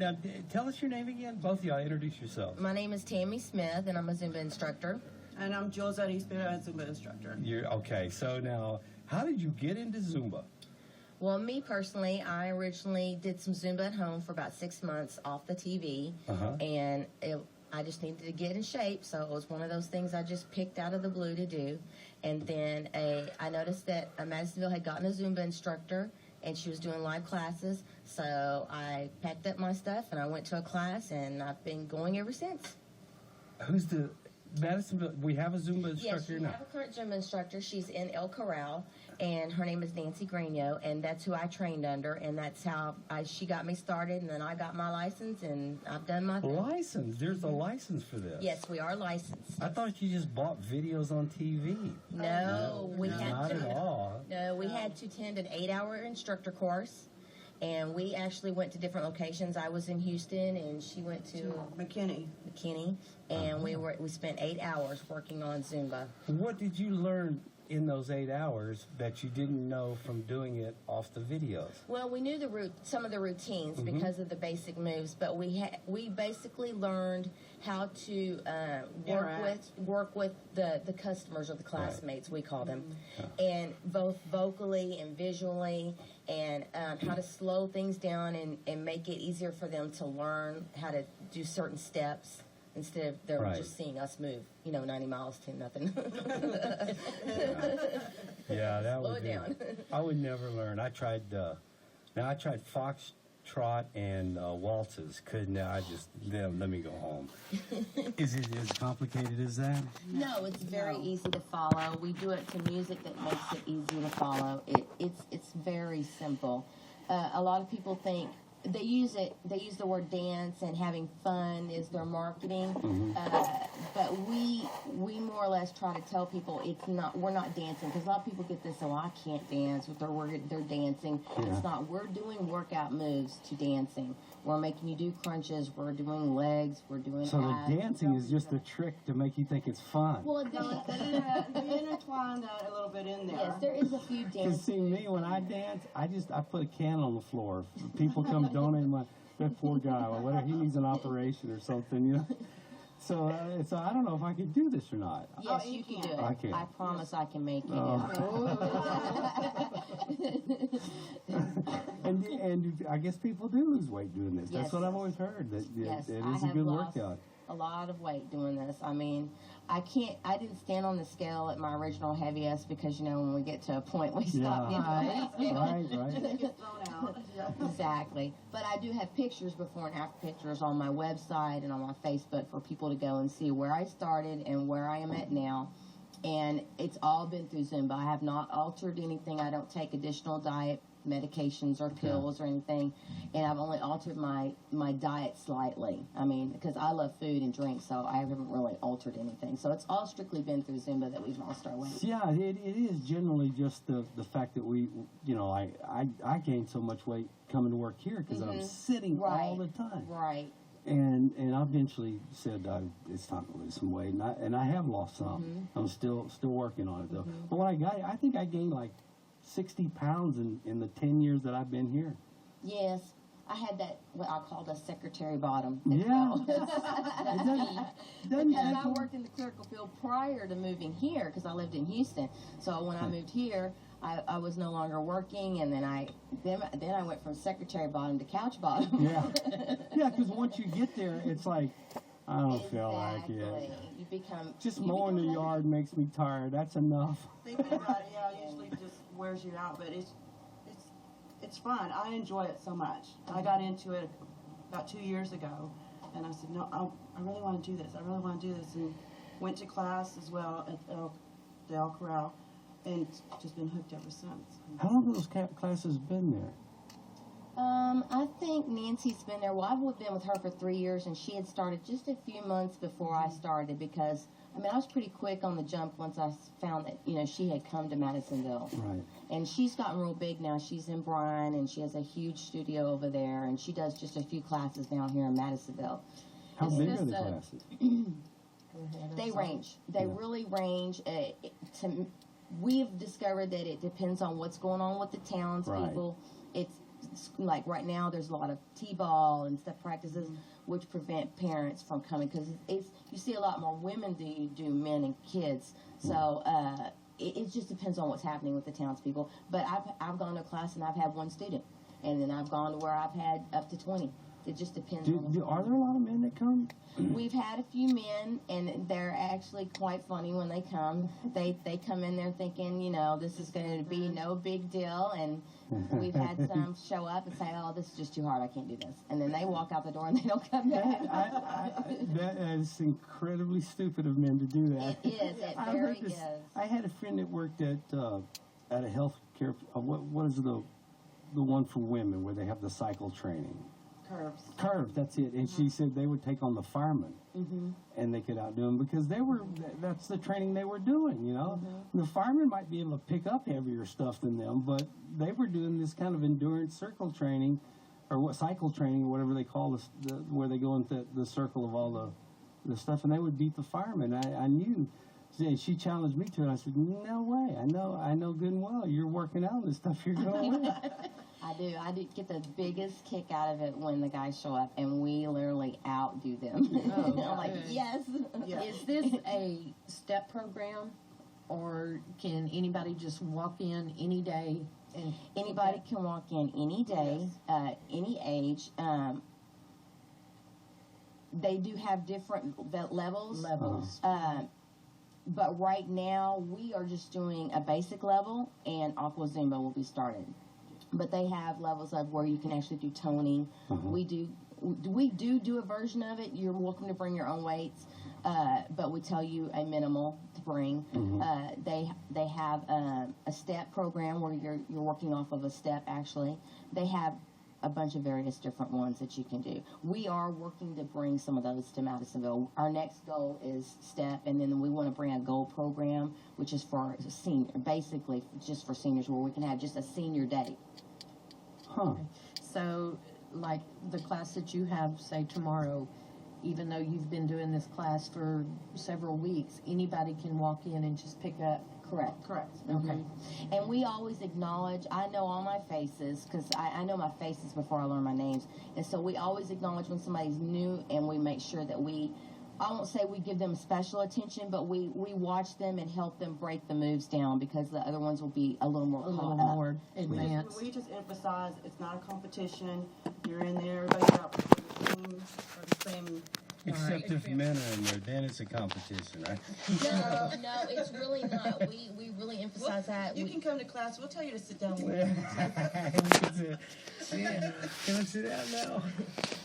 Now, tell us your name again. Both of y'all, introduce yourselves. My name is Tammy Smith, and I'm a Zumba instructor. And I'm Jules a Zumba instructor. Okay, so now, how did you get into Zumba? Well, me personally, I originally did some Zumba at home for about 6 months off the TV, and I just needed to get in shape, so it was one of those things I just picked out of the blue to do. And then I noticed that Madisonville had gotten a Zumba instructor, and she was doing live classes, so I packed up my stuff, and I went to a class, and I've been going ever since. Who's the Madisonville? We have a Zumba instructor now. Yes, we have a current Zumba instructor. She's in El Corral, and her name is Nancy Greno, and that's who I trained under, and that's how she got me started, and then I got my license, and I've done my thing. License? There's a license for this? Yes, we are licensed. I thought you just bought videos on TV. No, we had not to. At all. No, we had to attend an 8-hour instructor course, and we actually went to different locations. I was in Houston, and she went to McKinney, and we spent 8 hours working on Zumba. What did you learn in those 8 hours that you didn't know from doing it off the videos? Well, we knew some of the routines because of the basic moves, but we basically learned how to work with the customers or the classmates, we call them, and both vocally and visually, and how to slow things down and make it easier for them to learn how to do certain steps. Instead of they're just seeing us move, 90 miles to nothing. Yeah, that Slow would it down. I would never learn. I tried foxtrot and waltzes. Let me go home. Is it as complicated as that? No, it's very easy to follow. We do it to music that makes it easy to follow. It's very simple. A lot of people think they use the word dance and having fun is their marketing, but we more or less try to tell people we're not dancing, because a lot of people get this, I can't dance, they're dancing. It's not. We're doing workout moves to dancing. We're making you do crunches, we're doing legs, we're doing So abs. the dancing is just a trick to make you think it's fun. Well, they intertwine that a little bit in there. Yes, there is a few dances. Because see, me, when I dance, I put a can on the floor. People come donate that poor guy, or whatever, he needs an operation or something, So I don't know if I could do this or not. Yes, you can do it. I can. I promise I can make you And I guess people do lose weight doing this. That's what I've always heard. That yes, it is a good workout. A lot of weight doing this. I mean, I didn't stand on the scale at my original heaviest because, when we get to a point, we stop getting on the scale. Right. Get thrown out. Exactly. But I do have pictures, before and after pictures, on my website and on my Facebook for people to go and see where I started and where I am at now. And it's all been through Zumba. I have not altered anything. I don't take additional diet medications or pills or anything, and I've only altered my diet slightly. I mean, because I love food and drink, so I haven't really altered anything. So it's all strictly been through Zumba that we've lost our weight. Yeah, it is generally just the fact that I gained so much weight coming to work here because I'm sitting all the time. Right. And I eventually said it's time to lose some weight, and I have lost some. I'm still working on it though. But when I think I gained like 60 pounds in the 10 years that I've been here. Yes. I had that, what I called a secretary bottom. Yeah. Because I worked in the clerical field prior to moving here, because I lived in Houston. So when I moved here, I was no longer working, and then I went from secretary bottom to couch bottom. Yeah, because once you get there, it's like, I don't feel like it. You become... Just mowing the yard makes me tired. That's enough. Thinking about it, usually just wears you out, but it's fun. I enjoy it so much. I got into it about 2 years ago, and I said, no, I really want to do this. I really want to do this, and went to class as well at the El Corral, and just been hooked ever since. How long have those classes been there? I think Nancy's been there. Well, I've been with her for 3 years, and she had started just a few months before I started, because I was pretty quick on the jump once I found that, she had come to Madisonville. Right. And she's gotten real big now. She's in Bryan, and she has a huge studio over there, and she does just a few classes now here in Madisonville. How big are the classes? They range. They really range. We've discovered that it depends on what's going on with the townspeople. like right now, there's a lot of t-ball and stuff practices, which prevent parents from coming because you see a lot more women than you do men and kids. So it just depends on what's happening with the townspeople. But I've gone to a class and I've had one student, and then I've gone to where I've had up to 20. It just depends on what's Are there a lot of men that come? We've had a few men, and they're actually quite funny when they come. They come in there thinking, you know, this is going to be no big deal, and we've had some show up and say, oh, this is just too hard, I can't do this. And then they walk out the door and they don't come back. That is incredibly stupid of men to do that. It is. It very is. I had a friend that worked at a health care, what is the one for women where they have the cycle training? Curves, that's it. And she said they would take on the firemen, and they could outdo them because that's the training they were doing, you know. The firemen might be able to pick up heavier stuff than them, but they were doing this kind of endurance circle training, or cycle training, or whatever they call where they go into the circle of all the stuff, and they would beat the firemen. I knew. She challenged me to it. I said, no way. I know good and well you're working out this stuff you're going with. I do get the biggest kick out of it when the guys show up and we literally outdo them. I'm like, yes. Is this a step program, or can anybody just walk in any day? And Anybody can walk in any day, any age. They do have different levels. But right now, we are just doing a basic level, and Aqua Zumba will be started. But they have levels of where you can actually do toning. We do a version of it. You're welcome to bring your own weights, but we tell you a minimal to bring. They have a step program where you're working off of a step. Actually, they have a bunch of various different ones that you can do. We are working to bring some of those to Madisonville. Our next goal is step, and then we want to bring a gold program, which is for senior, basically just for seniors, where we can have just a senior day. So, like the class that you have, say, tomorrow, even though you've been doing this class for several weeks, anybody can walk in and just pick up. Correct. Okay. And we always acknowledge, I know all my faces, because I know my faces before I learn my names. And so we always acknowledge when somebody's new, and we make sure that I won't say we give them special attention, but we watch them and help them break the moves down, because the other ones will be a little more advanced. We just emphasize it's not a competition. You're in there, everybody's out for the same. Except if men are in there, then it's a competition, right? No, it's really not. We really emphasize that. You can come to class. We'll tell you to sit down. Can I sit down now?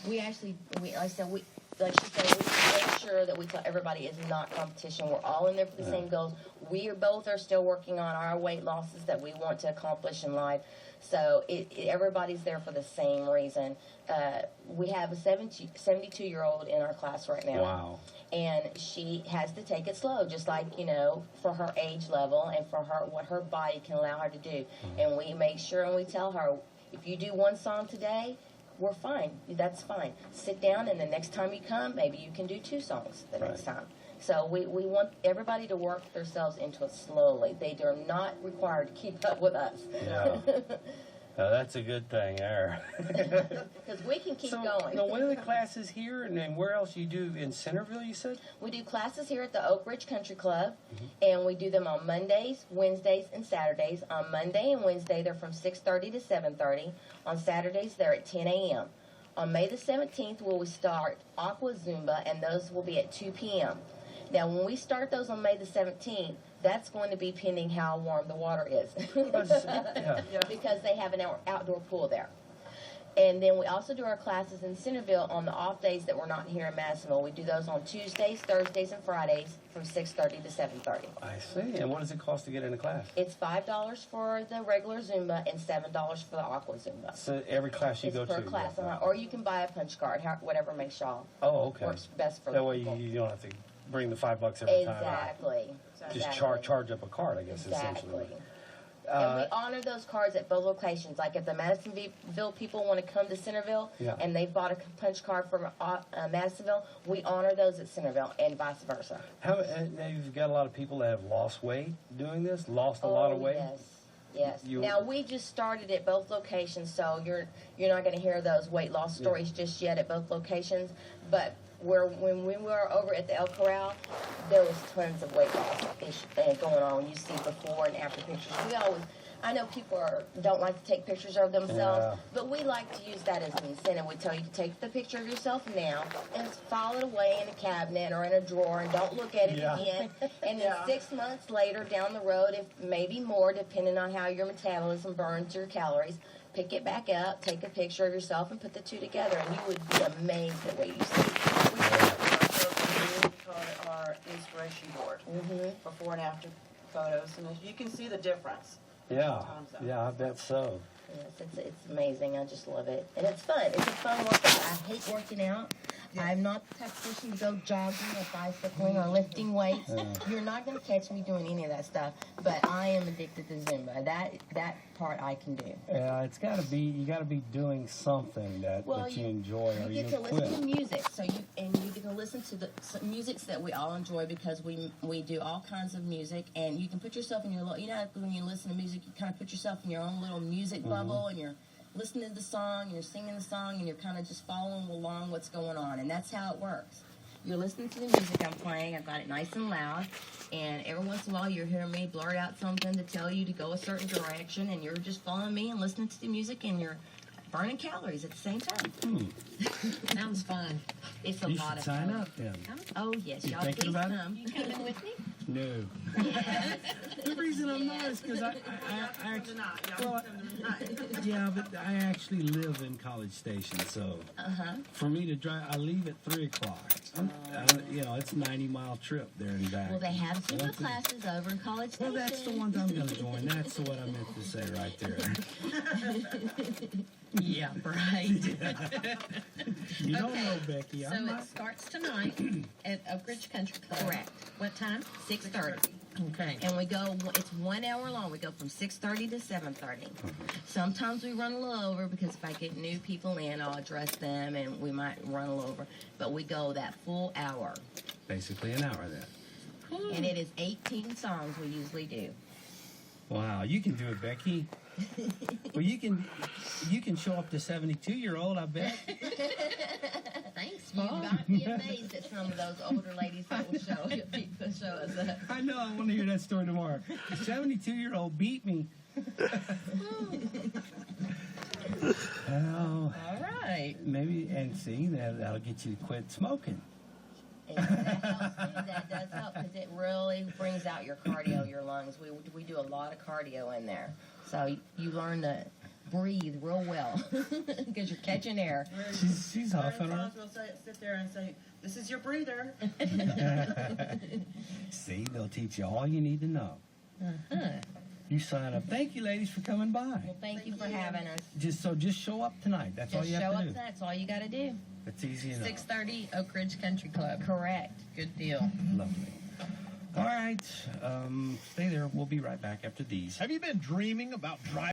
We actually, like she said, we make sure that we tell everybody it's not competition. We're all in there for the same goals. We both are still working on our weight losses that we want to accomplish in life. So everybody's there for the same reason. We have a 72-year-old in our class right now. Wow. And she has to take it slow, just like, for her age level and for what her body can allow her to do. And we make sure and we tell her, if you do one song today, we're fine. That's fine. Sit down, and the next time you come, maybe you can do 2 songs the next time. So we want everybody to work themselves into it slowly. They are not required to keep up with us. Yeah. Now that's a good thing there. Because we can keep going. Now, when are the classes here, and then where else you do in Centerville, you said? We do classes here at the Oak Ridge Country Club, and we do them on Mondays, Wednesdays, and Saturdays. On Monday and Wednesday, they're from 6:30 to 7:30. On Saturdays, they're at 10 a.m. On May the 17th, we will start Aqua Zumba, and those will be at 2 p.m. Now, when we start those on May the 17th, that's going to be pending how warm the water is. Because they have an outdoor pool there. And then we also do our classes in Centerville on the off days that we're not here in Madisonville. We do those on Tuesdays, Thursdays, and Fridays from 6:30 to 7:30. I see. And what does it cost to get in a class? It's $5 for the regular Zumba and $7 for the Aqua Zumba. So every class you go to? It's per class. Or you can buy a punch card, whatever makes y'all works best for that the way people. you don't have to bring the $5 every time. Exactly. Just charge up a card, I guess, essentially. And we honor those cards at both locations. Like if the Madisonville people want to come to Centerville and they've bought a punch card from Madisonville, we honor those at Centerville and vice versa. Now you've got a lot of people that have lost weight doing this, lost a lot of weight? Yes. Yes. You- Now we just started at both locations, so you're not going to hear those weight loss stories just yet at both locations. But when we were over at the El Corral, there was tons of weight loss going on. When you see before and after pictures, I know people don't like to take pictures of themselves, but we like to use that as an incentive. We tell you to take the picture of yourself now and file it away in a cabinet or in a drawer and don't look at it again. And then 6 months later down the road, if maybe more, depending on how your metabolism burns your calories, pick it back up, take a picture of yourself, and put the two together, and you would be amazed at what you see. We call it our inspiration board. Before and after photos, and you can see the difference. Yeah, I bet so. Yes, it's amazing. I just love it. And it's fun. It's a fun workout. I hate working out. I'm not the type of person to go jogging or bicycling or lifting weights. You're not going to catch me doing any of that stuff. But I am addicted to Zumba. That part I can do. Yeah, it's got to be. You got to be doing something that you enjoy. Or You get to listen to music, you get to listen to the music that we all enjoy because we do all kinds of music, and you can put yourself in your little. When you listen to music, you kind of put yourself in your own little music bubble, and you're listening to the song, and you're singing the song, and you're kind of just following along what's going on, and that's how it works. You're listening to the music I'm playing. I've got it nice and loud, and every once in a while you're hearing me blurt out something to tell you to go a certain direction, and you're just following me and listening to the music, and you're burning calories at the same time. Sounds fun. It's a lot of sign fun. up then. Oh yes, y'all thinking please about it? come. You coming with me? No. Yes. The reason I'm not is because I but I actually live in College Station, so for me to drive, I leave at 3:00. It's a 90-mile trip there and back. Well, they have Zumba classes over in College Station. Well, that's the ones I'm going to join. That's what I meant to say right there. Yeah, right. You don't know, Becky. So I'm it not. starts tonight at Oak Ridge Country Club. Correct. What time? 6:30. Okay. And we go, it's 1 hour long. We go from 6:30 to 7:30. Sometimes we run a little over because if I get new people in, I'll address them and we might run a little over. But we go that full hour. Basically an hour then. And it is 18 songs we usually do. Wow, you can do it, Becky. Well, you can show up to 72-year-old, I bet. Thanks, You've got to be amazed at some of those older ladies that will show us up. I know, I want to hear that story tomorrow. A 72-year-old beat me. Well, All right. maybe, and see, that'll get you to quit smoking. And that helps too. That does help because it really brings out your cardio, your lungs. We do a lot of cardio in there. So you learn to breathe real well because you're catching air. She's huffing her. We'll sit there and say, "This is your breather." See, they'll teach you all you need to know. You sign up. Thank you, ladies, for coming by. Well, thank you for having us. Just show up tonight. That's all Just you show have up to do. tonight. That's all you got to do. It's easy enough. 6:30 Oak Ridge Country Club. Correct. Good deal. Lovely. All right. Stay there. We'll be right back after these. Have you been dreaming about driving?